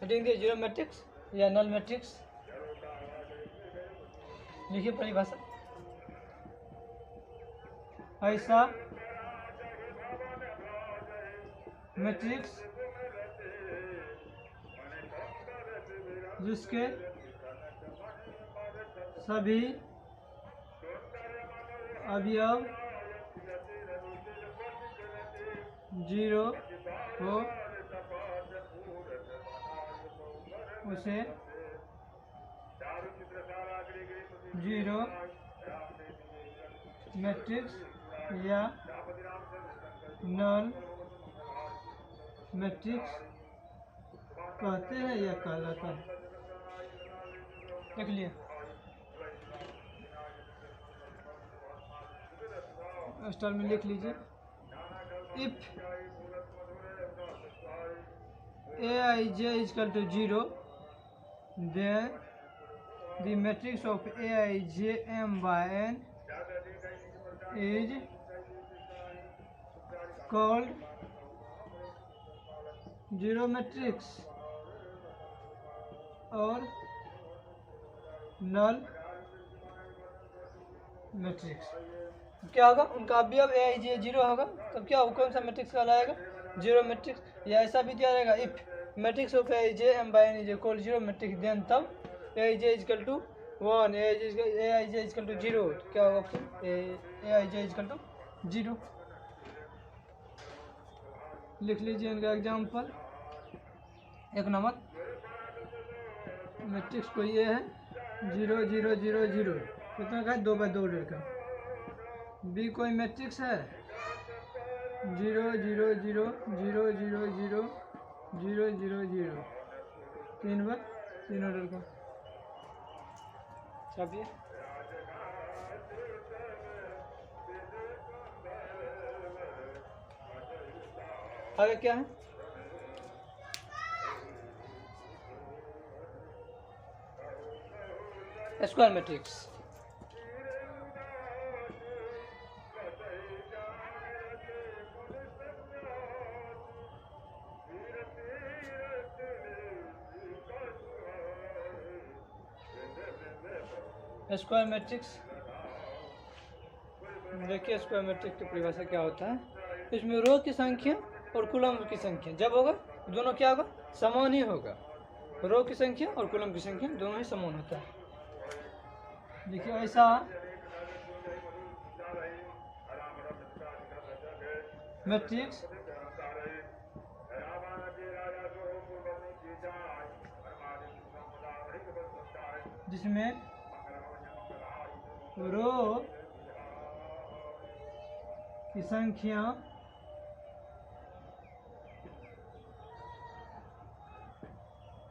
Fitting the zero matrix या null matrix. लिखिए परिभाषा। ऐसा मैट्रिक्स जिसके सभी अवयव जीरो हो उसे जीरो मैट्रिक्स या नल मैट्रिक्स कहते हैं या कहलाता है। देख लिए स्टार में लिख लीजिए। If Aij is equal to 0, then the matrix of Aij m by n is called zero matrix और नल मैट्रिक्स। क्या होगा? उनका अवयव Aij जीरो होगा तब क्या वो कौन सा मैट्रिक्स कहलाएगा? Zero matrix. या ऐसा भी दिया रहेगा if matrix of Aij m by n is equal zero matrix, then तब Aij is equal to 1, Aij is equal to 0। क्या होगा option? Aij is equal to 0। लिख लीजिए इनका एग्जाम्पल। एक नंबर मैट्रिक्स कोई ये है 0 0 0 0, कितना का है? 2 बाई 2 का। बी कोई मैट्रिक्स है 0 0 0 0 0 0 0 0 0, 3 बाई 3 ऑर्डर का। छापिए। आगे क्या है? Square matrix. स्क्वायर मैट्रिक्स देखिए, स्क्वायर मैट्रिक्स की परिभाषा क्या होता है? इसमें रो की संख्या और कॉलम की संख्या जब होगा दोनों क्या होगा? समान ही होगा। रो की संख्या और कॉलम की संख्या दोनों ही समान होता है। देखिए ऐसा मैट्रिक्स जिसमें रो की संख्या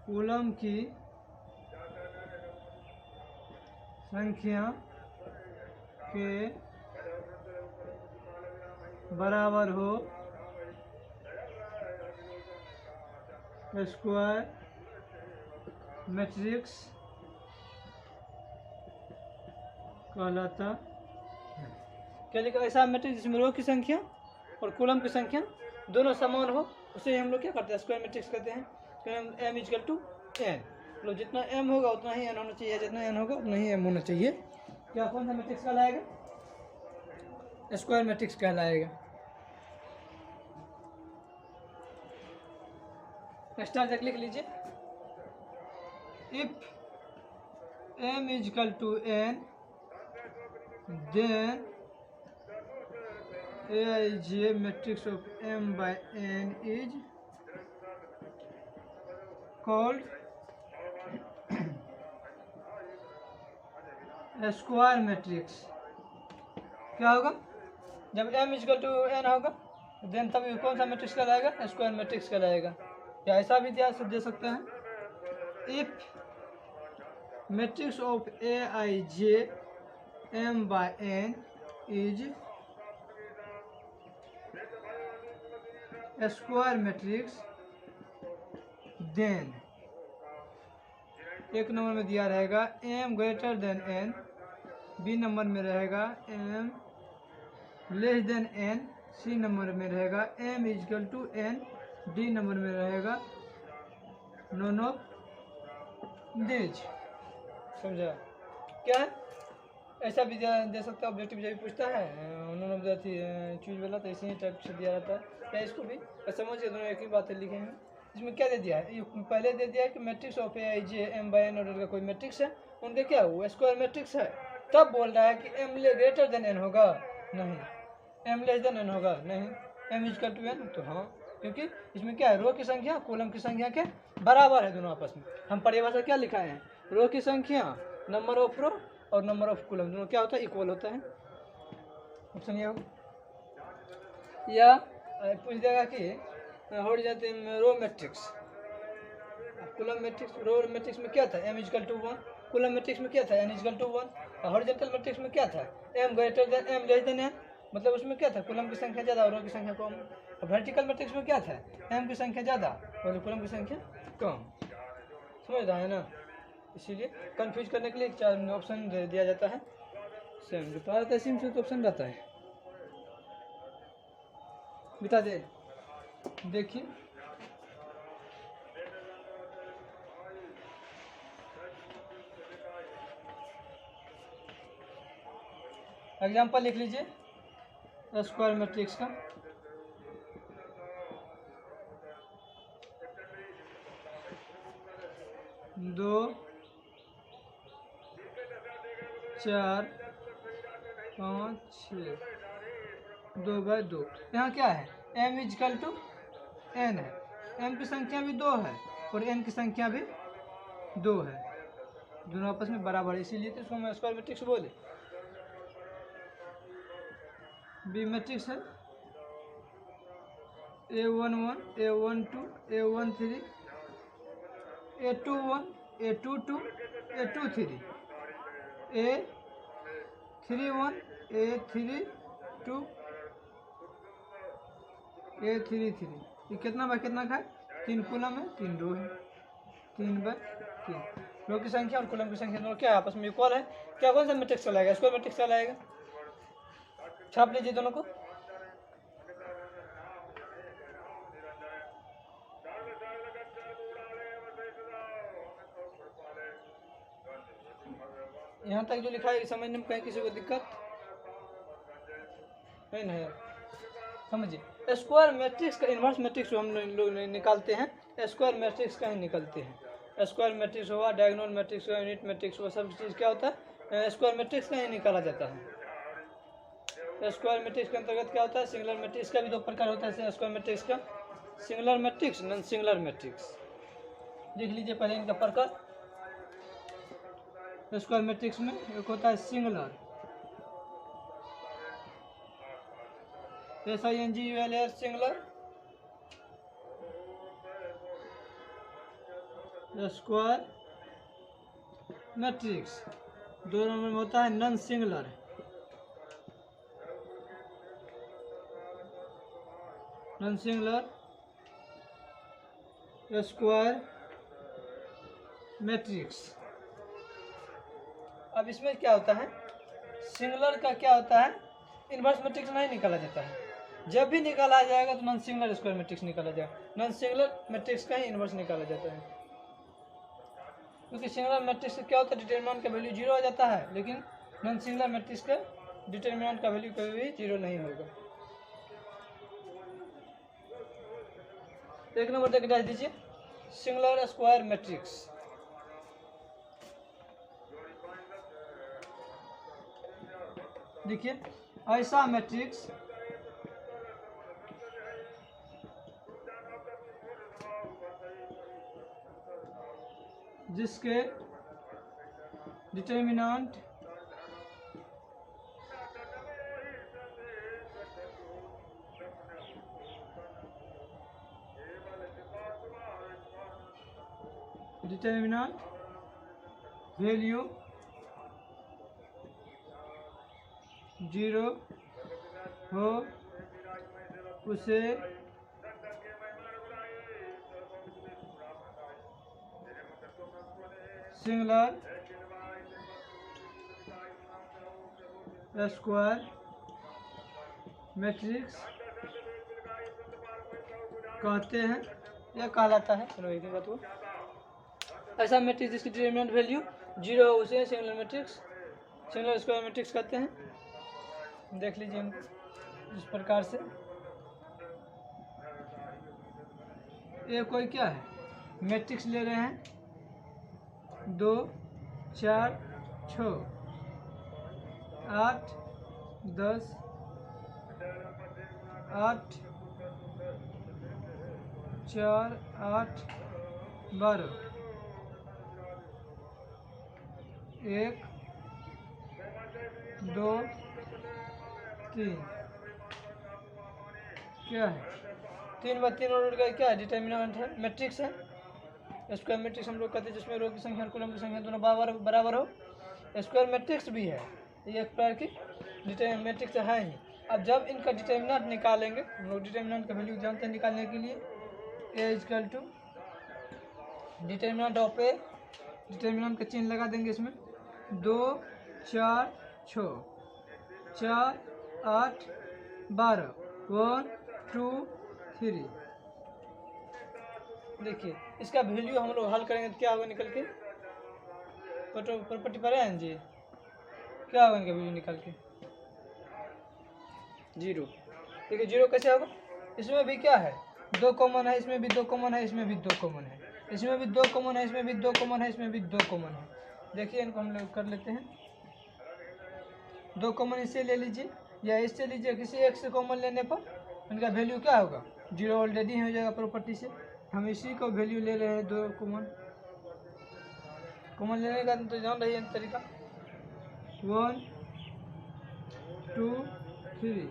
कॉलम की संख्या के बराबर हो, स्क्वायर मैट्रिक्स कहलाता है। क्या लिखा? ऐसा मैट्रिक्स जिसमें रो की संख्या और कॉलम की संख्या दोनों समान हो उसे हम लोग क्या करते हैं? स्क्वायर मैट्रिक्स कहते हैं। m इक्वल टू n, मतलब जितना m होगा उतना ही n होना चाहिए, जितना n होगा उतना ही m होना चाहिए। क्या कौन सा मैट्रिक्स कहलाएगा? स्क्वायर मैट्रिक्स कहलाएगा। स्टार तक लिख लीजिए। If m is equal to n, then Aij matrix of m by n is called square matrix. क्या होगा? जब m इक्वल टू n होगा देन तब कौन सा मैट्रिक्स कहलाएगा? स्क्वायर मैट्रिक्स कहलाएगा। या ऐसा भी दे सकते हैं if matrix of Aij m by n is square matrix, then एक नंबर में दिया रहेगा m greater than n, B number में रहेगा m less than n, C number में रहेगा m equal to n, D number में रहेगा नॉन ऑफ दीज। समझा क्या है? ऐसा भी दे सकता है, ऑब्जेक्टिव जब भी पूछता है नॉन ऑफ द चूज वाला तो इसी टाइप से दिया रहता है। या इसको भी समझ के दोनों एक ही बातें लिखे हैं। इसमें क्या दे दिया है? ये पहले दे दिया है कि matrix of A J M by N order का कोई मैट्रिक्स है, उनके क्या हुआ स्क्वायर मैट्रिक्स है। तब बोल रहा है कि एम ग्रेटर देन एन होगा, नहीं। एम लेस देन एन होगा, नहीं। एम इजकल टू एन, तो हाँ, क्योंकि इसमें क्या है, रो की संख्या कॉलम की संख्या के बराबर है दोनों आपस में। हम परिभाषा क्या लिखाए हैं? रो की संख्या नंबर ऑफ रो और नंबर ऑफ कॉलम दोनों क्या होता है? इक्वल होता है। ऑप्शन ये होगा। या पूछ देगा कि horizontal row matrix, column matrix, row matrix में क्या था? M is equal to 1। Column matrix में क्या था? N is equal to 1। Horizontal matrix में क्या था? M greater than M less than N, मतलब उसमें क्या था? कॉलम की संख्या ज़्यादा और रो की संख्या कम। और वर्टिकल मैट्रिक्स में क्या था? एम की संख्या ज़्यादा और कॉलम की संख्या कम। समझ रहा है ना? इसीलिए कंफ्यूज करने के लिए 4 ऑप्शन दे दिया जाता है। सेम जो पढ़ा रहता है सेम तो ऑप्शन रहता है। बता दे, देखिए एग्जाम्पल लिख लीजिए स्क्वायर मैट्रिक्स का। दो, 4, 5, 6, 2/2। यहाँ क्या है? m इजकल टू n है। m की संख्या भी 2 है और n की संख्या भी 2 है, दोनों आपस में बराबर है, इसीलिए तो इसको हम स्क्वायर मैट्रिक्स बोले। बी मैट्रिक्स है A11, A12, A13, A21, A22, A23, A31, A32, A33। ये कितना बाय कितना का है? 3 कॉलम है, 3 रो है, 3/3। रो की संख्या और कॉलम की संख्या दोनों क्या आपस में इक्वल है। क्या कौन सा मैट्रिक्स चलाएगा? स्क्वायर मैट्रिक्स चलाएगा। छाप लीजिए दोनों को। यहाँ तक जो लिखा है समझने में कहीं किसी को दिक्कत नहीं है? समझिए स्क्वायर मैट्रिक्स का इन्वर्स मैट्रिक्स जो हम लोग निकालते हैं, स्क्वायर मैट्रिक्स का ही निकलते हैं। स्क्वायर मैट्रिक्स हुआ, डायगोनल मैट्रिक्स हुआ, यूनिट मैट्रिक्स हुआ, सब चीज़ क्या होता है? स्क्वायर मैट्रिक्स का ही निकाला जाता है। स्क्वायर मैट्रिक्स के अंतर्गत क्या होता है? सिंगुलर मैट्रिक्स का भी 2 प्रकार होता है स्क्वायर मैट्रिक्स का, singular matrix, non singular matrix. देख लीजिए पहले इनका प्रकार। स्क्वायर मैट्रिक्स में एक होता है singular, SINGULAR singular. Square matrix 2 number में होता है non singular. Non singular square matrix. अब इसमें क्या होता है? सिंगुलर का क्या होता है? इन्वर्स मैट्रिक्स नहीं निकाला जाता है। जब भी निकाला जाएगा तो नॉन सिंगुलर स्क्वायर मैट्रिक्स निकाला जाएगा। नॉन सिंगुलर मैट्रिक्स का ही इन्वर्स निकाला जाता है, क्योंकि सिंगुलर मैट्रिक्स का क्या होता है? डिटरमिनेंट का वैल्यू 0 आ जाता है, लेकिन नॉन सिंगुलर मैट्रिक्स का डिटरमिनेंट का वैल्यू कभी भी 0 नहीं होगा। 1 नंबर तक डाल दीजिए सिंगुलर स्क्वायर मैट्रिक्स। देखिए ऐसा मैट्रिक्स जिसके डिटरमिनेंट वैल्यू 0 हो उसे सिंगुलर स्क्वायर मैट्रिक्स कहते हैं या कहलाता है। चलो एक बात हुआ। ऐसा मैट्रिक्स जिसकी डिटरमिनेंट वैल्यू 0 हो उसे singular matrix, singular square matrix कहते हैं। देख लीजिए हमको इस प्रकार से। ये कोई क्या है, मैट्रिक्स ले रहे हैं 2 4 6 8 10 8 4 8 12 1 2 3 क्या है, 3 व 3 और का क्या है, डिटर्मिनेंट है, मैट्रिक्स है। स्क्वायर मैट्रिक्स हम लोग कहते हैं जिसमें रो की संख्या और कॉलम की संख्या दोनों बराबर हो। स्क्वायर मैट्रिक्स भी है, ये एक प्रकार की डिटर्मिनेंट मैट्रिक्स है ही। अब जब इनका डिटर्मिनेंट निकालेंगे, हम लोग डिटर्मिनेंट का वैल्यू जानते हैं निकालने के लिए, A is equal to determinant of A, determinant का चिन्ह लगा देंगे इसमें, 2 4 6 4 8 12 1 2 3। देखिए इसका वैल्यू हम लोग हल करेंगे तो क्या होगा निकल के, प्रॉपर्टी पर है जी, क्या होगा इनका वैल्यू निकल के 0। देखिए 0 कैसे होगा, इसमें भी क्या है 2 कॉमन है, इसमें भी 2 कॉमन है, इसमें भी 2 कॉमन है, इसमें भी 2 कॉमन है, इसमें भी 2 कॉमन है, इसमें भी 2 कॉमन है। देखिए इनको हम लोग कर लेते हैं, 2 कॉमन इससे ले लीजिए या इससे लीजिए, किसी एक से कॉमन लेने पर इनका वैल्यू क्या होगा 0 ऑलरेडी हो जाएगा प्रॉपर्टी से। हम इसी को वैल्यू ले रहे हैं 2 कॉमन लेने का तो जान रही है तरीका, 1 2 3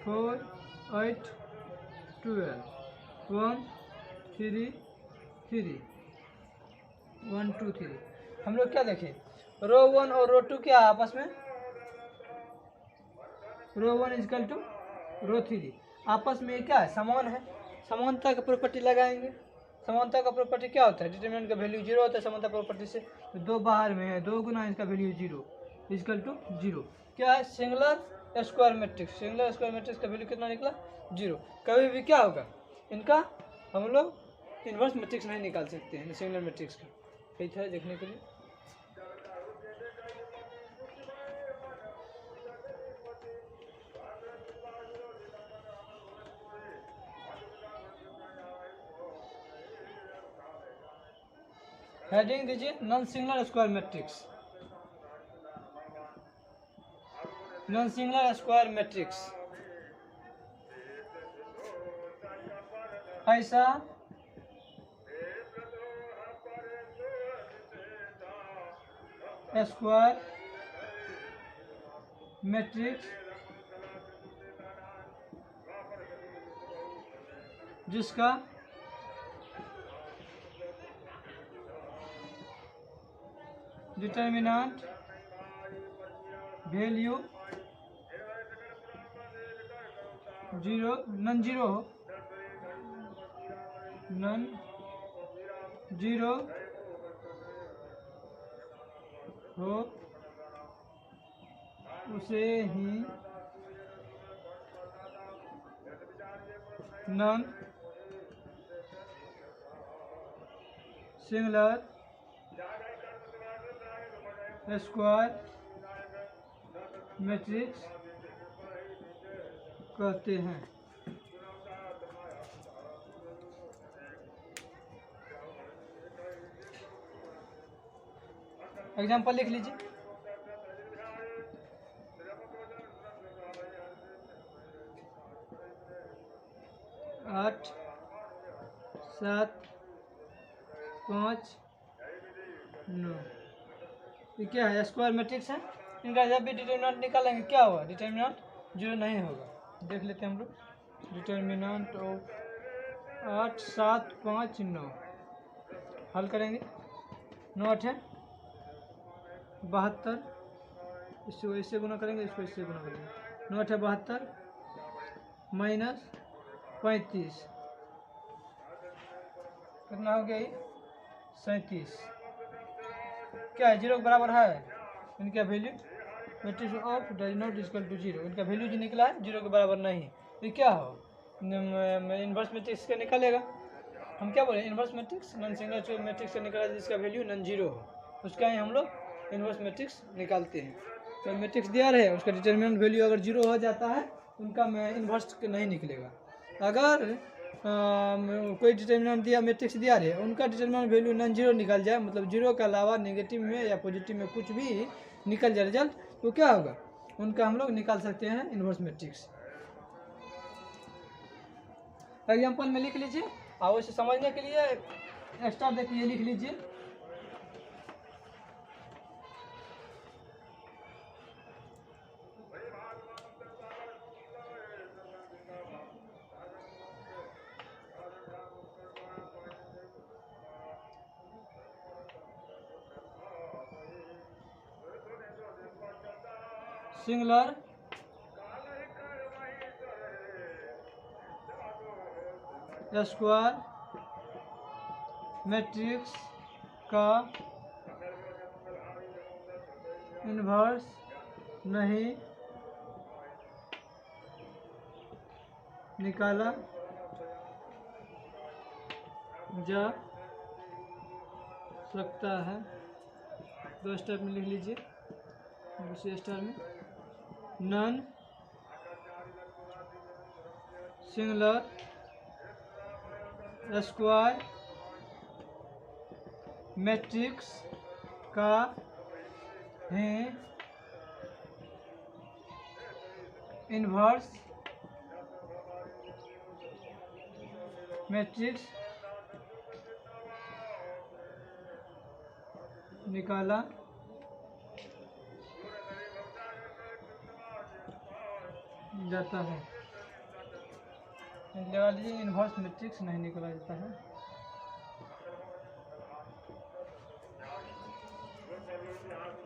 4 8 12 1 3 3 1 2 3। हम लोग क्या देखें, रो 1 और रो 2 क्या आपस में, रो 1 इजकल टू रो 3 आपस में क्या है, समान है। समानता का प्रॉपर्टी लगाएंगे, समानता का प्रॉपर्टी क्या होता है, डिटरमिनेंट का वैल्यू 0 होता है समानता प्रॉपर्टी से, 2 बाहर में है, 2 गुना इसका वैल्यू 0 इजकल टू 0। क्या है, singular square matrix, singular square matrix का वैल्यू कितना निकला 0। कभी भी क्या होगा, इनका हम लोग इन्वर्स मैट्रिक्स नहीं निकाल सकते हैं सिंगुलर मैट्रिक्स का। कई था देखने के लिए, हेडिंग दीजिए non singular square matrix, non singular square matrix ऐसा स्क्वायर मैट्रिक्स जिसका डिटर्मिनेंट वैल्यू 0 नॉन जीरो हो, नॉन जीरो हो उसे ही नॉन सिंगुलर स्क्वायर मैट्रिक्स कहते हैं। एग्जाम्पल लिख लीजिए, आठ 7 5 9। ये क्या है, स्क्वायर मैट्रिक्स है। इनका जब भी डिटर्मिनेंट निकालेंगे क्या होगा, डिटर्मिनेंट 0 नहीं होगा। देख लेते हैं हम लोग, डिटर्मिनेंट ऑफ 8 7 5 9 हल करेंगे, 9 8 है 72, इसको इससे गुना करेंगे, इसको इससे गुना करेंगे, 9 8 है 72 माइनस 35 कितना हो गया, 37। क्या है, 0 के बराबर है इनका value, matrix of does not equal to 0, इनका वैल्यू जो निकला है 0 के बराबर नहीं। ये क्या हो, इन्वर्स मैट्रिक्स का निकलेगा, हम क्या बोले, inverse matrix non singular square matrix से निकाला जिसका वैल्यू नॉन जीरो हो, उसका ही हम लोग इन्वर्स मैट्रिक्स निकालते हैं। तो मैट्रिक्स दिया रहे, उसका डिटर्मिनेंट वैल्यू अगर जीरो हो जाता है उनका इन्वर्स नहीं निकलेगा। अगर कोई डिटर्मिनेंट दिया, मैट्रिक्स दिया रहे, उनका डिटर्मिनेंट वैल्यू नॉन जीरो निकल जाए, मतलब जीरो के अलावा नेगेटिव में या पॉजिटिव में कुछ भी निकल जाए रिजल्ट, तो क्या होगा, उनका हम लोग निकाल सकते हैं इन्वर्स मैट्रिक्स। एग्जाम्पल में लिख लीजिए, और उसे समझने के लिए एक्स्ट्रा देखिए, लिख लीजिए। सिंगुलर स्क्वायर मैट्रिक्स का इन्वर्स नहीं निकाला जा सकता है। दो स्टेप में लिख लीजिए, दूसरे स्टेप में नॉन सिंगुलर स्क्वायर मैट्रिक्स का ही इन्वर्स मैट्रिक्स निकाला जाता है। लगा लीजिए, इन्वर्स मैट्रिक्स नहीं निकाला जाता है।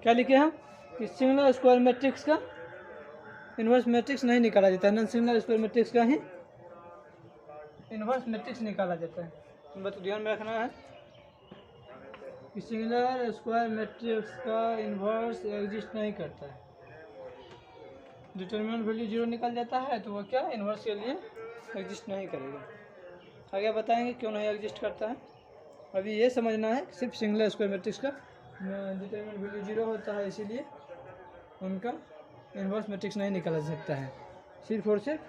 क्या लिखे हम कि सिंगुलर स्क्वायर मैट्रिक्स का इन्वर्स मैट्रिक्स नहीं निकाला जाता है, नॉन सिंगुलर स्क्वायर मैट्रिक्स का ही इन्वर्स मैट्रिक्स निकाला जाता है। बस ध्यान में रखना है कि सिंगुलर स्क्वायर मैट्रिक्स का इन्वर्स एग्जिस्ट नहीं करता है। डिटर्मिनेंट वैल्यू जीरो निकल जाता है तो वो क्या इन्वर्स के लिए एग्जिस्ट नहीं करेगा। आगे बताएंगे क्यों नहीं एग्जिस्ट करता है। अभी ये समझना है सिर्फ सिंगुलर स्क्वायर मैट्रिक्स का डिटर्मिनेंट वैल्यू जीरो होता है, इसीलिए उनका इन्वर्स मैट्रिक्स नहीं निकाला जा सकता है, सिर्फ और सिर्फ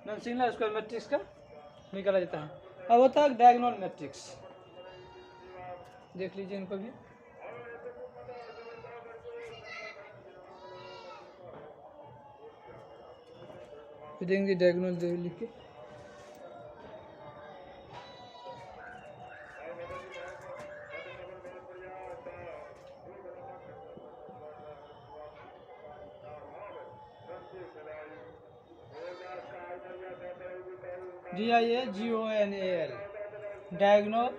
नॉन सिंगुलर स्क्वायर मैट्रिक्स का निकाला जाता है। अब होता है डायगोनल मैट्रिक्स, देख लीजिए इनको भी। देंगे डायगोनल लिख के, DIAGONAL डायगोनल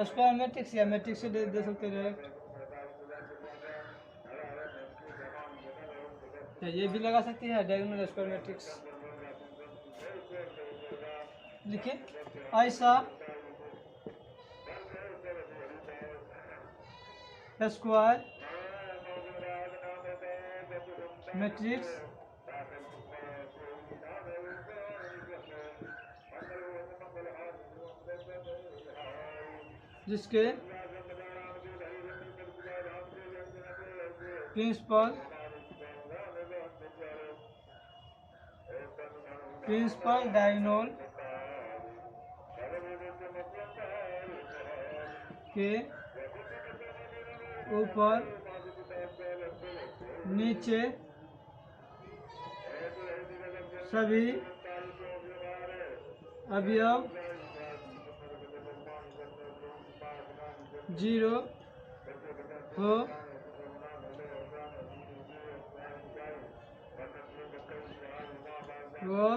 स्क्वायर मैट्रिक्स या मैट्रिक्स से दे सकते हैं डायरेक्ट, ये भी लगा सकती है डायगोनल स्क्वायर मैट्रिक्स। लिखिए, ऐसा स्क्वायर मैट्रिक्स जिसके प्रिंसिपल डायगोनल के ऊपर नीचे सभी अवयव जीरो हो वो